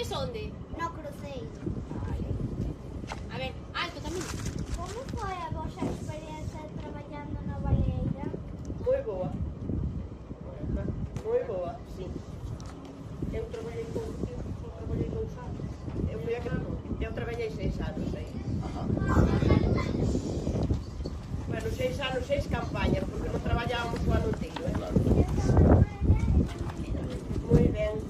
vives onde? No cruceiro. Vale. A ver, alto tamén. Como foi a vosa experiencia traballando na baleira? Moi boa. Moi boa, sí. Eu traballei 2 anos. Eu traballei 6 anos aí. Bueno, 6 anos, 6 campañas, porque non traballábamos o ano inteiro, Moi ben.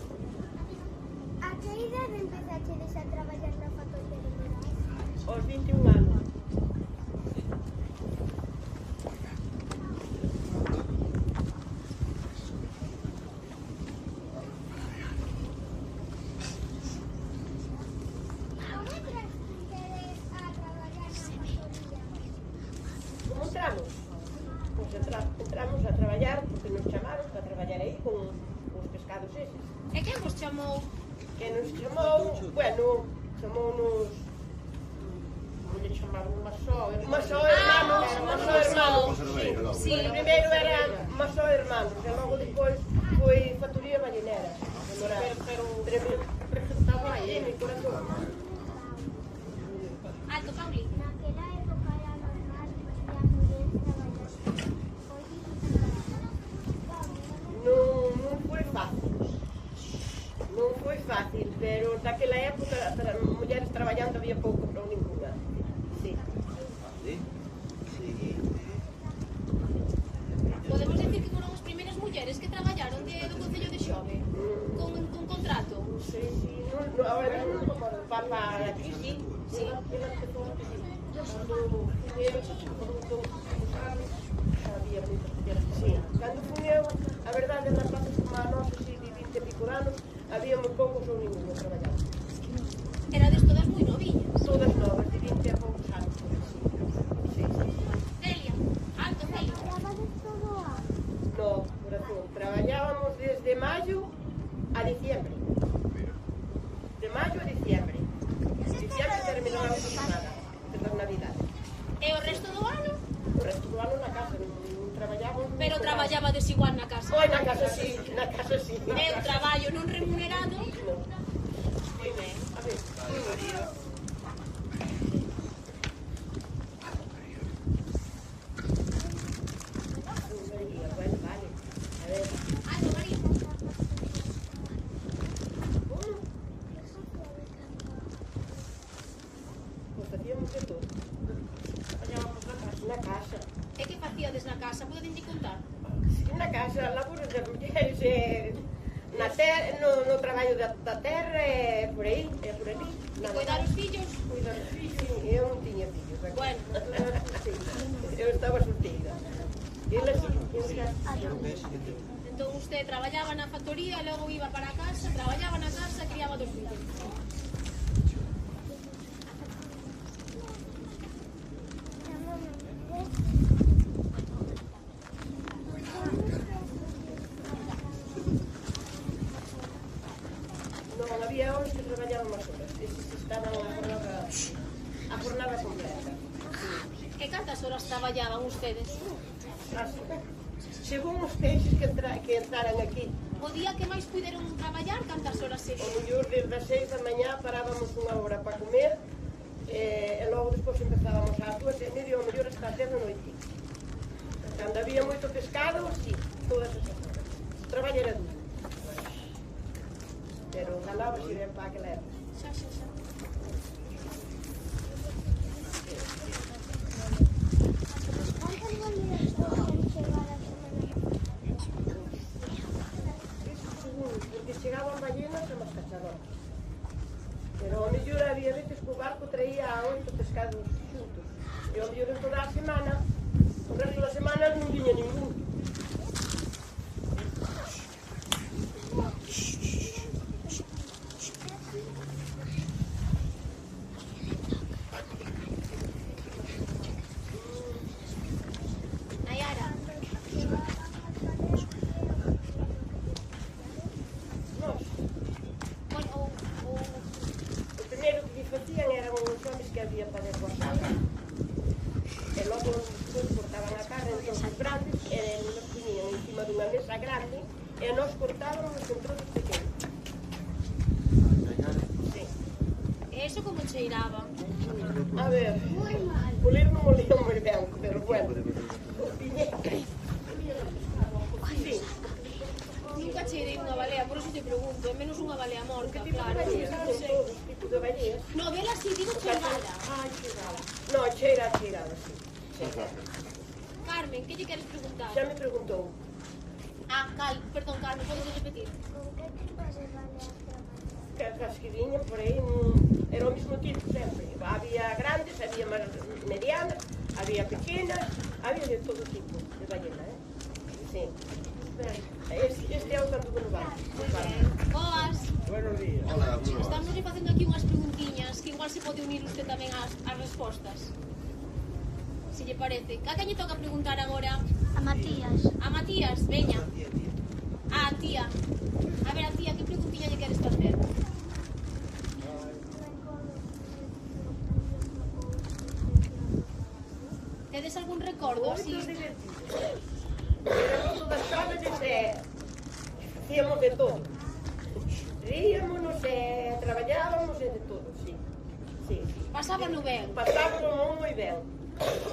A que idade empezachedes a traballar na factoría de Morais? Aos 21 anos. Como entrastedes a traballar na factoría? Como entramos? Pois entramos a traballar, porque nos chamaron para traballar aí con os pescados eses. E quen vos chamou? Que nos chamou, bueno, chamounos, como lle chamaron, Masó hermanos. Masó hermanos, sí. Sí. Primeiro era Masó hermanos, e logo depois foi Factoría Ballenera. Pero representaba aí, mi corazón. Alto, Pauli. Naquela época era normal que a muller traballara. Foi Non foi fácil. Non foi fácil, pero naquela época para mulleres traballando había pouco ou ninguna. Sí. Podemos decir que foron as primeiras mulleres que traballaron do Concello de Xove con contrato. Sí, no, ahora para aquí sí. Sí. Había moitas mulleres que sí. Cando fui eu, a verdade, nas plazas como a nosa, así, de 20 e pico anos, había moi poucos ou ninguno traballando. Erades todas moi noviñas. Todas novas, de 20 a poucos anos. Sí. Celia, alto, Celia. traballades todo o ano. No, corazón, traballábamos desde maio a diciembre. De maio a diciembre. Diciembre terminábamos a semana, das Navidades. E o resto do ano? O resto do ano na casa, non traballábamos. Pero traballabades igual na casa. Oi, na casa sí, na casa sí. É un traballo non remunerado. No. Moi ben. A ver, bueno, vale. A ver. Alto, María. Pues facíamos de todo. Traballábamos na casa. E que facíades na casa? Podedenlle contar? Sí, na casa, labores das mulleres, no traballo da terra, por aí, por ali. Cuidar os fillos? Cuidar os fillos, eu non tiña fillos. Bueno. Sí, eu estaba solteira. Ela sí, Entón usted traballaba na factoría, logo iba para a casa, traballaba na casa e criaba dos fillos. non había homes que traballaban máis horas. Eses estaban a jornada completa. E cantas horas traballaban ustedes? Según os peixes que entraran aquí, O día que máis puderon traballar, cantas horas o serían? mellor desde as 6 da mañá parábamos unha hora para comer, e logo despois empezábamos ás 2:30, o mellor hasta as 10 da noite. Cando había moito pescado, sí, todas esas horas. O traballo era duro. Pero ganaba se ben para aquela época. Xa. Cantas bolías poden chegar a semana? Porque chegaban ballenas e máis cachadoras. Pero ao mellor había veces que o barco traía a 8 pescados xuntos. E ao mellor en toda a semana, o resto da semana non viña ningún. Nayara. Nós, Bueno, o primeiro que facían eran os homes que había para desguazar. E logo despois cortaban a carne en trozos grandes e nos poñían encima dunha mesa grande e nós cortábamos en trozos pequenos. Eso como cheiraba. A ver, Muy mal. polir non molía moi ben, pero bueno. Sí. Nunca cheirei unha balea, por eso te pregunto, é menos unha balea morta, Que tipo de claro. balleas? Non Son sei. todos tipos de balleas. No, vela así, digo cheirada. Ai, cheirada. No, cheirada, sí. Carmen, que lle queres preguntar? Xa me preguntou. Ah, perdón, Carmen, podes repetir? ¿Con qué tipo de baleas trabajas? As que viñan por aí era o mismo tipo sempre. Había grandes, había máis medianas, había pequenas, había de todo tipo de ballena, Sí. Este é o tanto que nos vale. Boas. Buenos días. Estamos facendo aquí unhas preguntiñas que igual se pode unir usted tamén ás respostas. Se lle parece. A quen lle toca preguntar agora? A Matías. A Matías, veña. A tía. A ver, a tía, que preguntiña lle queres facer? Tedes algún recordo así? Moito divertido. Éramos todas jóvenes e hacíamos de todo. Ríamos e traballábamos e de todo, sí. Sí. Pasábano ben. Pasábamos moi ben.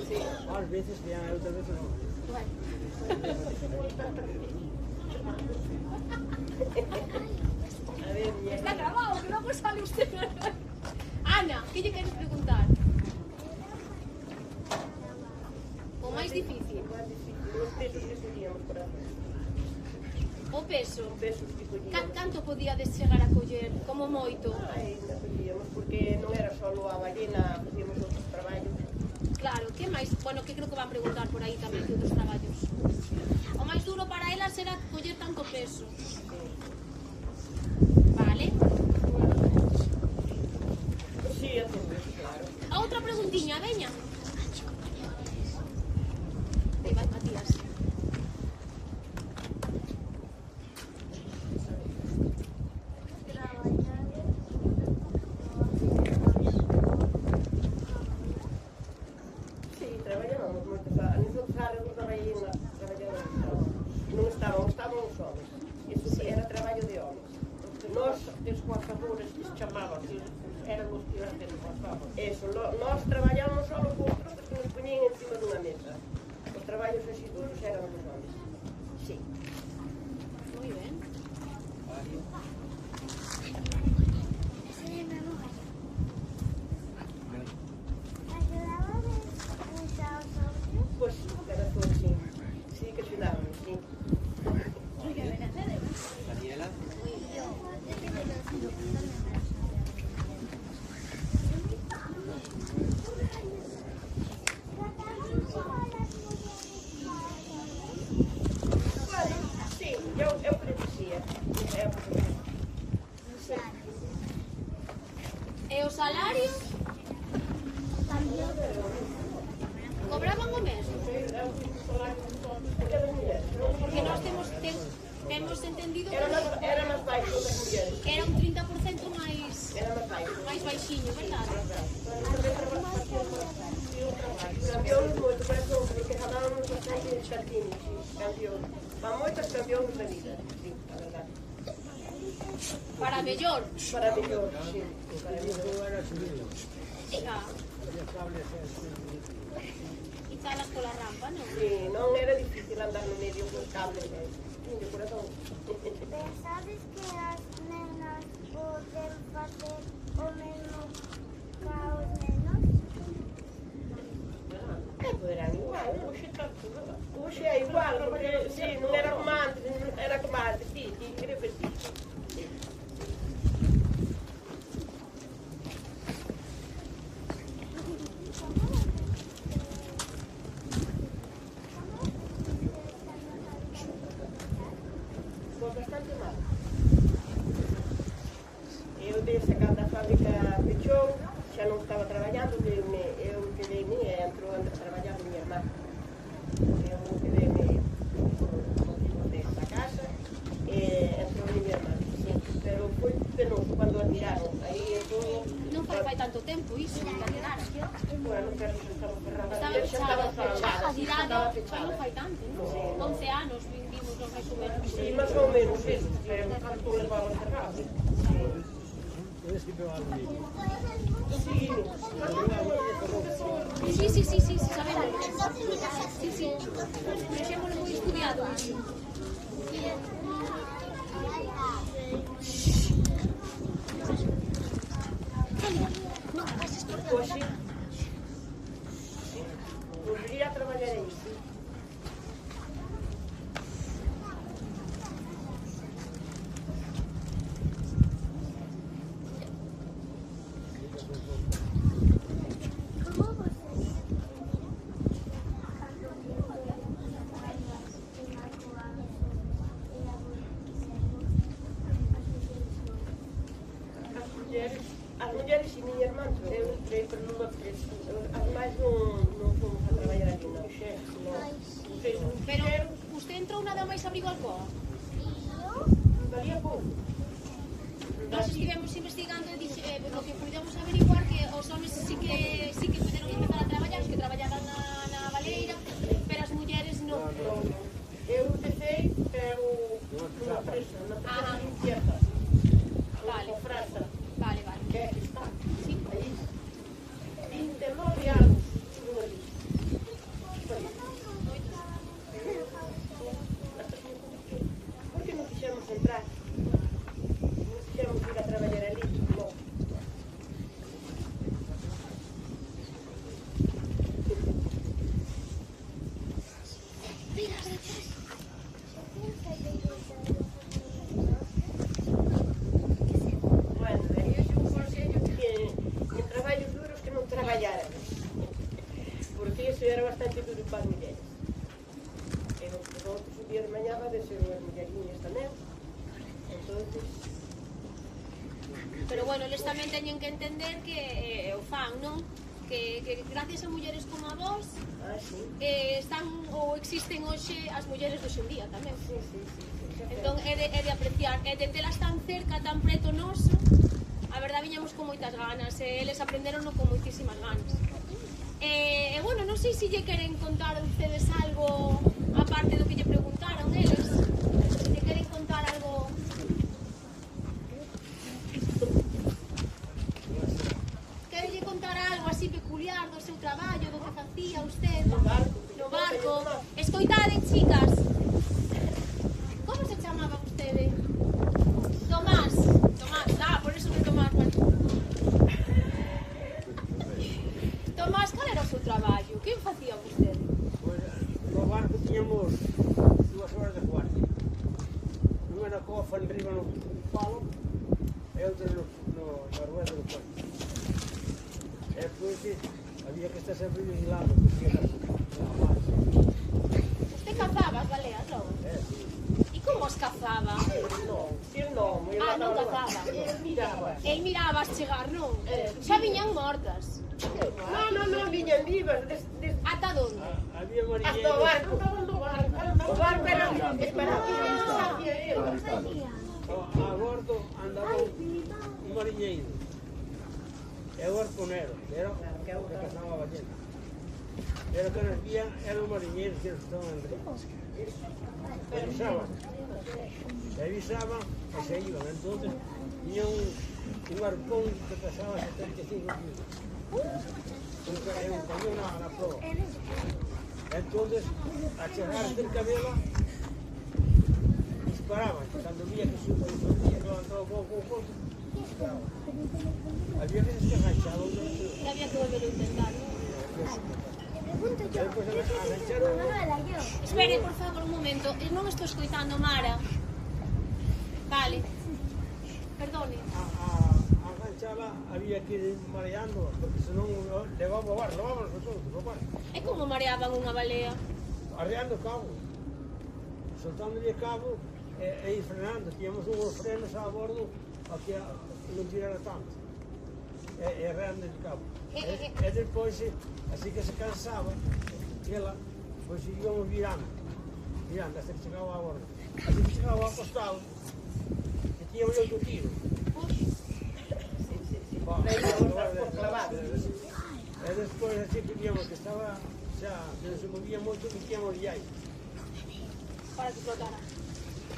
Sí. Ás veces que hai, outras veces non. Bueno. A ver, miña Está grabado, que logo sale usted. Ana, que lle queres preguntar? O máis difícil. máis difícil. Os pesos que collíamos por aí. O peso. Os pesos que collíamos. Canto podíades chegar a coller? Como moito? Aí na collíamos, porque non era só a ballena, facíamos outros traballos. Claro, que máis? Bueno, que creo que van preguntar por aí tamén que outros traballos. O máis duro para elas era coller tanto peso. Vale? Sí, a todo eso, claro. A outra preguntiña, veña. Aí vai, Matías. Sí, traballábamos moitos anos. Nosotros árbol da ballena traballábamos. Non estábamos solos. Iso sí, era traballo de homens. Nós, desguazadores, que se chamaban, que eran os que iban a hacer desguazadores. Eso, nós traballábamos solo con outros que nos poñían encima dunha mesa. Os traballos así duros eran os homens. Sí. Moi ben. Pois sí, era todo así. Sí, que xudábamos, sí. Daniela. Sí, eu creio que sí. E o salario? Cobraban o mesmo? Porque nós temos entendido Era máis baixo das mulleres. que era un 30% máis Era máis baixo. baixinho, verdade? Cambiounos moito, por eso, porque ganábamos bastante de xardines, sí, cambiounos. Van moitas cambiounos na vida, sí, a verdade. Para mellor. Para mellor, sí, para mellor. Eu era civil. Ah, Había cables e talas pola rampa, non? Sí, non era difícil andar no medio con cables, de corazón. Pensades que as nenas poden facer o mesmo ca os nenos? Eran igual, hoxe está tudo. Hoxe é igual, porque, sí, non era como antes, era como antes, sí, que repetir. Foi bastante mal. Eu desde cando a fábrica pechou, xa non estaba traballando, eu quedei-me e entrou a traballar a miña irmá. Eu quedei-me motivos desta casa e entrou a miña irmá, sí. Pero foi penoso cando a tiraron. Aí todo... Non fai tanto tempo iso, que a tiraran. Bueno, pero xa estaba cerrada. Estaba Xa estaba fechada, sí, tirado, estaba pois fechada. non fai tanto, non? 11 anos vivimos non máis ou menos. Sí, máis ou menos, sí. Pero tanto levaba cerrado. Sí. veces que veo algo niño. Sí, sabemos. Sí. Deixémoslo moi estudiado. Hoxe, volvería a traballar aí. ¿Cómo vos as mulleres e miña irmán, eu entrei pero non as máis non fomos a traballar aquí na Uxex, non sei se non Pero quixeron, usted entrou nada máis abrigo Alcoa. valía pouco. Nós estivemos investigando e o que pudemos averiguar que os homes sí que puderon empezar a traballar, os que traballaban na baleira, pero as mulleres non. Eu empecei, pero nunha presa, na presa de limpieza, Vale. con França, Vale. que é que está, Sí. aí, 29 anos, tudo ali. Por que non quixemos entrar? Non quixemos ir a traballar ali, non. Bueno, eu xe un consello que traballos duros que non traballaran. Porque iso era bastante duro para as mulleres. E outros o día de mañá va de ser as mulleriñas tamén. Entonces, Pero bueno, eles tamén teñen que entender que o fan, non? Que gracias a mulleres como a vos sí. están ou existen hoxe as mulleres do xendía tamén. Sí. Entón é de apreciar, é de telas tan cerca, tan preto noso. A verdad viñamos con moitas ganas e eles aprenderonno con moitísimas ganas. E bueno, non sei se lle queren contar a ustedes algo aparte do que lle preguntaron eles. Se lle queren contar algo. Querelle contar algo así peculiar do seu traballo, do que facía usted no barco. Escoitade, chicas. Como se chamaba vostede? Tomás, por eso que Tomás. Bueno. Tomás, cal era o seu traballo? Que facía vostede? Pois, no barco tiñamos 2 horas de guardia. Unha na cofa enriba no palo e outra na rueda do palo. E depois había que estar sempre vigilando, porque era mar. Usted cazaba as baleas, non? Sí. E como as cazaba? Non, Non cazaba. miraba. El miraba as chegar, non? Xa viñan mortas. Non, viñan vivas, Ata donde? Había hasta o marinheiros. barco. O barco era esperaba que non sabía eu. A bordo andaba un mariñeiro. E o arponero, que era o que cazaba a ballena. Pero que nos vían eran os mariñeiros que estaban en río. Avisaban e se iban. Entonces, tiña un arpón que pesaba 75 kilos. Un cañón na proa. Entonces, a chegar cerca dela, disparaban. Cando vía que levantaba o pouco, disparaban. Había que se agachaba. Había que volver a intentar, non? Pregunto yo, Despois ¿qué es agacharon. Manuela, yo? Espere, por favor, un momento. Non estou escoitando, Mara. Vale. Perdone. A ganchala había que ir mareando, porque senón levaba o bar, levábamos nosotros o bar. E como mareaban unha balea? Arreando cabo, soltándole cabo e ir frenando. Tíamos unhos frenos a bordo para que non tirara tanto. E arreando el cabo. E despois, así que se cansaba, ela, pois íbamos virando hasta que chegaba a bordo. Así que chegaba ao costado, e tíamos outro tiro. E despois, así que víamos que estaba, xa, que non se movía moito, metíamos aí. Para que flotara.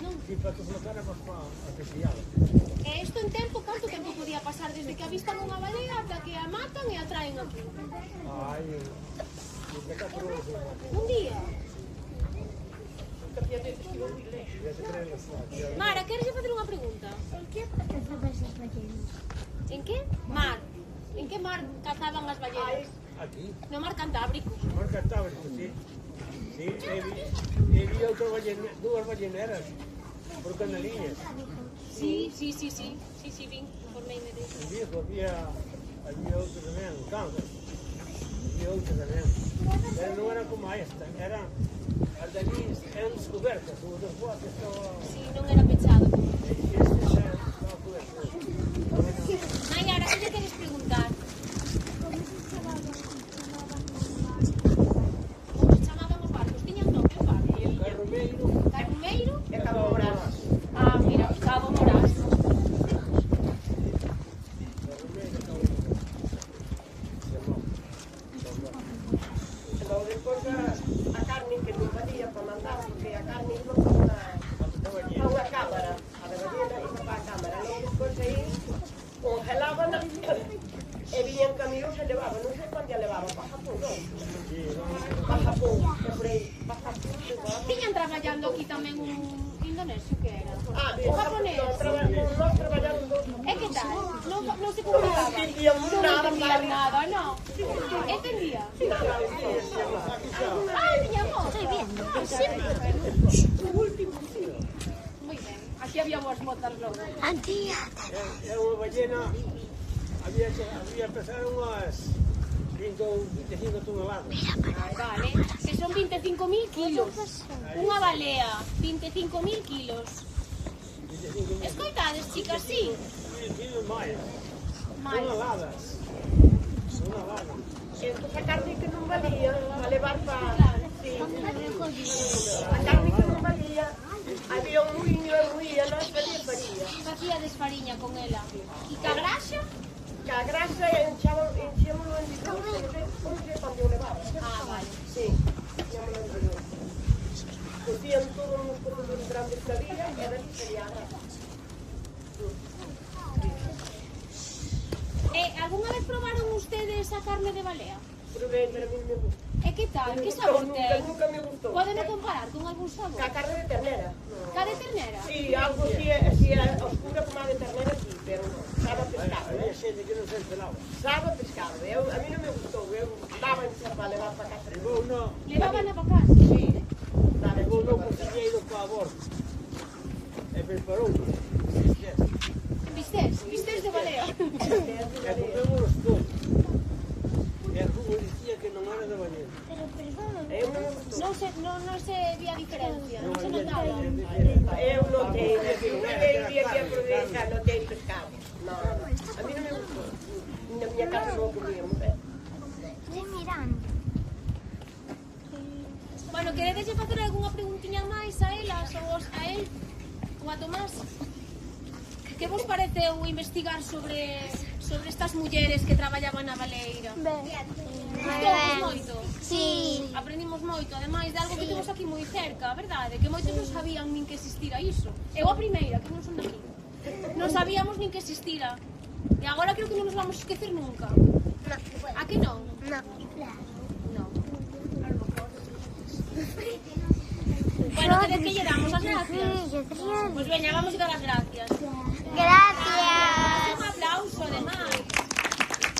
Non? E para que flotara para que se llama. E isto en tempo, canto tempo podía pasar de Ai, desde 4 horas. Un día. Porque había veces que iba moi lejos. Ya se creen las flores. Mara, queres facer unha pregunta? ¿En qué cazaban las ballenas? En que? Mar. En que mar cazaban as ballenas? Aquí, No mar Cantábrico. mar Cantábrico, sí. Sí, he vi dúas balleneras por Canaliñas. Sí, vin por meio de En Vigo había outro tamén, Cangas. Había outro tamén. Pero non eran como esta, eran as de ali, eran descobertas, o dos boas estaba... Sí, non era pechado. Este xa estaba coberto. Nayara, que lle queres preguntar? ¿Cómo se chamaban los Como se chamaban os barcos? Tiñan nome o barco? Carromeiro, Carumeiro? E Cabo Moraz. Ah, mira, Cabo Moraz. E logo despois a carne que non valía para mandar, porque a carne iba para unha cámara. A de ballena iba para a cámara. Logo despois aí congelaban e viñan camións e levaban. Non sei quando a levaban, para Japón, non? Para Japón, e por aí, para Japón. Tiñan traballando aquí tamén un indonesio que era. Ah, O japonés. Nós traballamos dos... E que tal? Non se comunicaba. Non entendíamos Non nada, entendían vale. nada, non. Entendía. Ah, tiña voz. Estoy viendo. Moi ben. Aquí había boas motas logo. era unha ballena, había pesar unhas 20 ou 25 toneladas. Vale. Que son 25.000 kilos. Unha balea. 25.000 kilos. 25 Escoitades, chicas, sí. kilos máis. Mal. Toneladas. Toneladas. E entón a carne que non valía, a levar para... Claro. Sí. A carne que non valía, había un muiño e muía, nós faría. Facía desfariña con ela. E ca graxa? Que a grasa enchíamoslo en bidón, como se cando o levaba. Ah, vale. Sí, enchíamoslo en bidón. Cocían todos os cocedores grandes que había e era sería a grasa. Algúnha vez probaron ustedes a carne de balea? Probei, pero a mí me gusta. E que tal? Que sabor ten? Nunca me gustou. Podeno comparar con algún sabor? Ca carne de ternera. Ca de ternera? Sí, algo así oscura como a de ternera, sí, pero non. Sabe a pescado, Había xente que non se enteraba. Sabe a pescado. A mí non me gustou. Eu daba en para levar para casa. Levou no, Levaban a pa casa? Sí. Daba en levou no cociñeiro para a bordo. E preparou. Vistes de balea? E comemos todos. E a rúa dicía que non era de ballena. Pero perdón, Eu non me gustou. Non se vía diferencia, non se había notaba. Eu notei, eu vi aquí a provincia, notei pescado. No, a mí non me gustou. Na miña casa non o comíamos, estoy mirando. Bueno, queredes facer algunha preguntiña máis a elas ou a él ou a Tomás? Que vos pareceu investigar sobre estas mulleres que traballaban na baleira? Gustounos moito? Sí. Aprendimos moito, ademais de algo que temos aquí moi cerca, verdade? Que moitos non sabían nin que existira iso. Eu a primeira, que non son daqui. Non sabíamos nin que existira. E agora creo que non nos vamos esquecer nunca. A que non? No. Non. Bueno, que lle damos as gracias? Pois veña, vamos a dar as gracias. Gracias. Un aplauso, ademais.